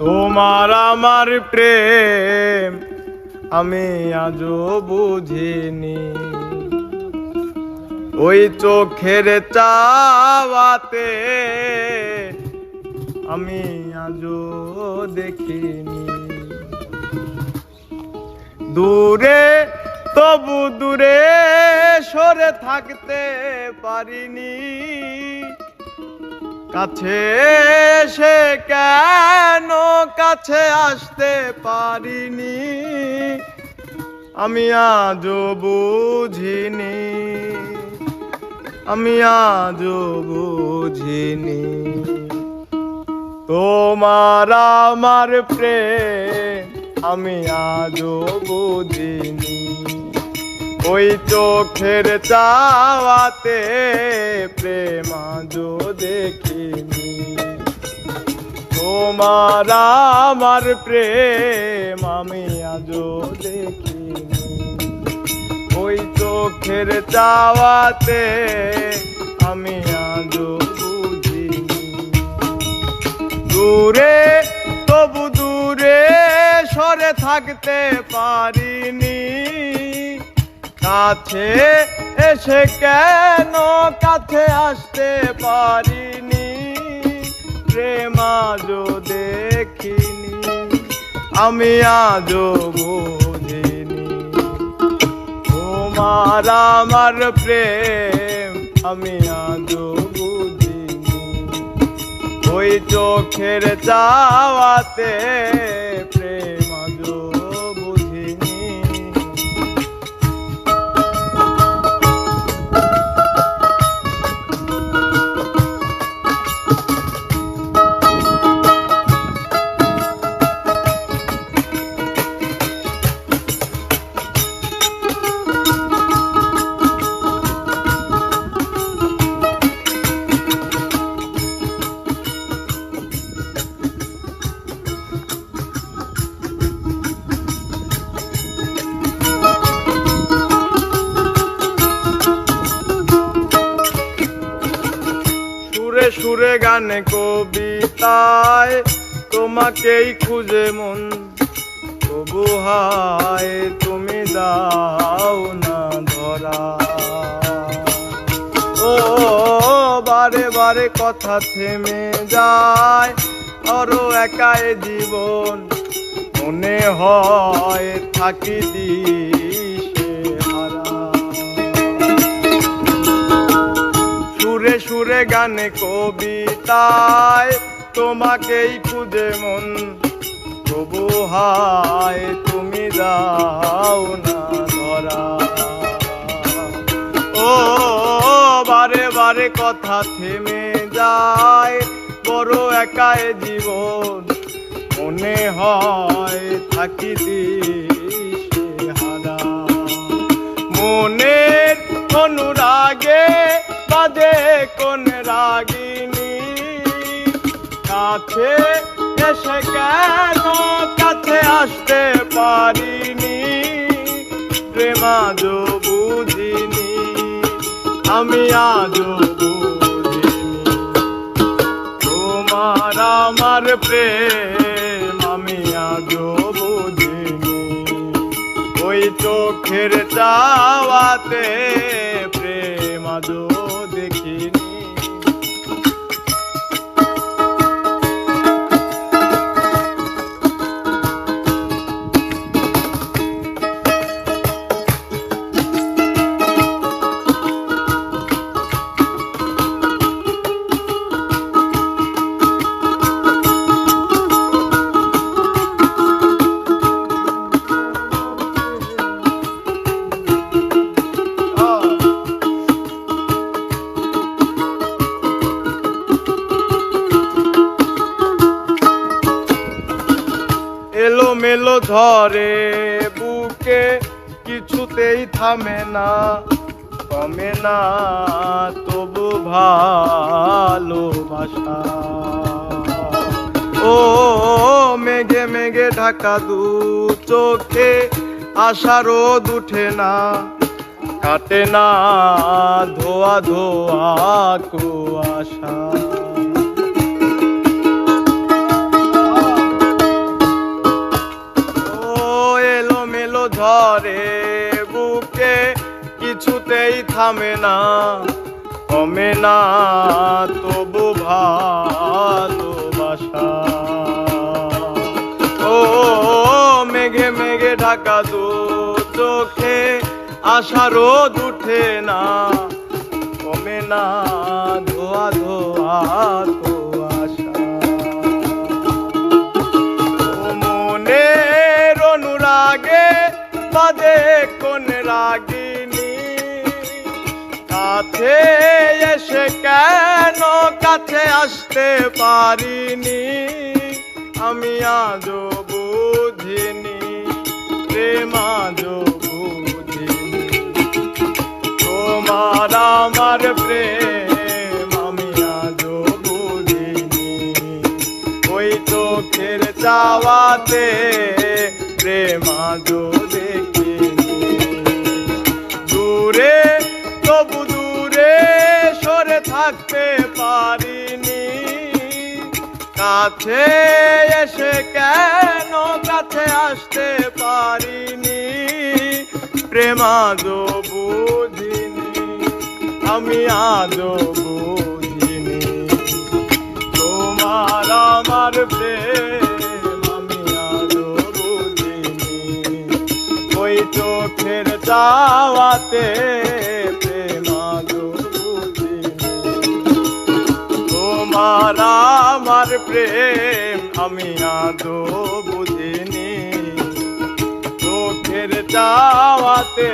তোমার আমার প্রেম আমি আজও বুঝিনি, ওই চোখের চাওয়াতে আমি আজও দেখিনি। দূরে তবু দূরে সরে থাকতে পারিনি, কাছে এসে কেন কাছে আসতে পারিনি, আমি আজও বুঝিনি, আমি আজও বুঝিনি। তোমার আমার প্রেম আমি আজও বুঝিনি, ওই চোখের চাওয়াতে প্রেম আজও দেখিনি। তোমার আমার প্রেম আমি আজও দেখিনি, ওই চোখের চাওয়াতে আমি আজও বুঝিনি। দূরে তবু দূরে সরে থাকতে পারিনি, কাছে এসে কেন কাছে আসতে পারিনি, প্রেম আজও দেখিনি, আমি আজও বুঝিনি। তোমার আমার প্রেম আমি আজও বুঝিনি, ওই চোখের চাওয়াতে প্রেম আজও বুঝিনি। সুরে সুরে গানে কবিতায় তোমাকেই খুঁজে মন, তবু হায় তুমি দাও না ধরা। ও বারে বারে কথা থেমে যায়, আরো একাই জীবন মনে হয় থাকি দিশে হারা। সুরে সুরে গানে কবিতায় তোমাকেই খুঁজে মন, তবু হায় তুমি দাও না ধরা। ও বারে বারে কথা থেমে যায়, বড় একাই জীবন মনে হয় থাকি দিশে হারা। মনের অনুরাগে বাজে কোন রাগিনী, কাছে এসে কেন কাছে আসতে পারিনি, প্রেম আজও বুঝিনি, আমি আজও বুঝিনি। তোমার আমার প্রেম আমি আজও বুঝিনি, ওই চোখের চাওয়াতে প্রেম আজও দেখিনি। এলোমেলো ঝরে বুকে কিছুতেই থামে না, কমে না তবু ভালোবাসা। ও মেঘে মেঘে ঢাকা দু চোখে আশা রোদ উঠে না, কাটে না ধোয়া ধোয়া কুয়াশা। কিছুতেই থামে না, কমে না তবু ভালোবাসা। ও মেঘে মেঘে ঢাকা দু চোখে আশার রোদ উঠে না, কমে না ধোয়া ধোয়া তো আশা। ও মনের অনুরাগে বাজে কোন রাগিনী, কাছে এসে কেন কাছে আসতে পারিনি, আমি আজও বুঝিনি প্রেম আজও বুঝিনি। তোমার আমার প্রেম আমি আজও বুঝিনি, ওই চোখের চাওয়াতে প্রেম আজও দেখিনি। দূরে তবু দূরে সরে থাকতে পারিনি, কাছে এসে কেন কাছে আসতে পারিনি, প্রেম আজও বুঝিনি আমি আজও বুঝিনি। তোমার আমার প্রেম আমি আজও বুঝিনি, ওই চোখের চাওয়াতে প্রেম আজও বুঝিনি। তোমার আমার প্রেম আমি আজও বুঝিনি, চোখের চাওয়াতে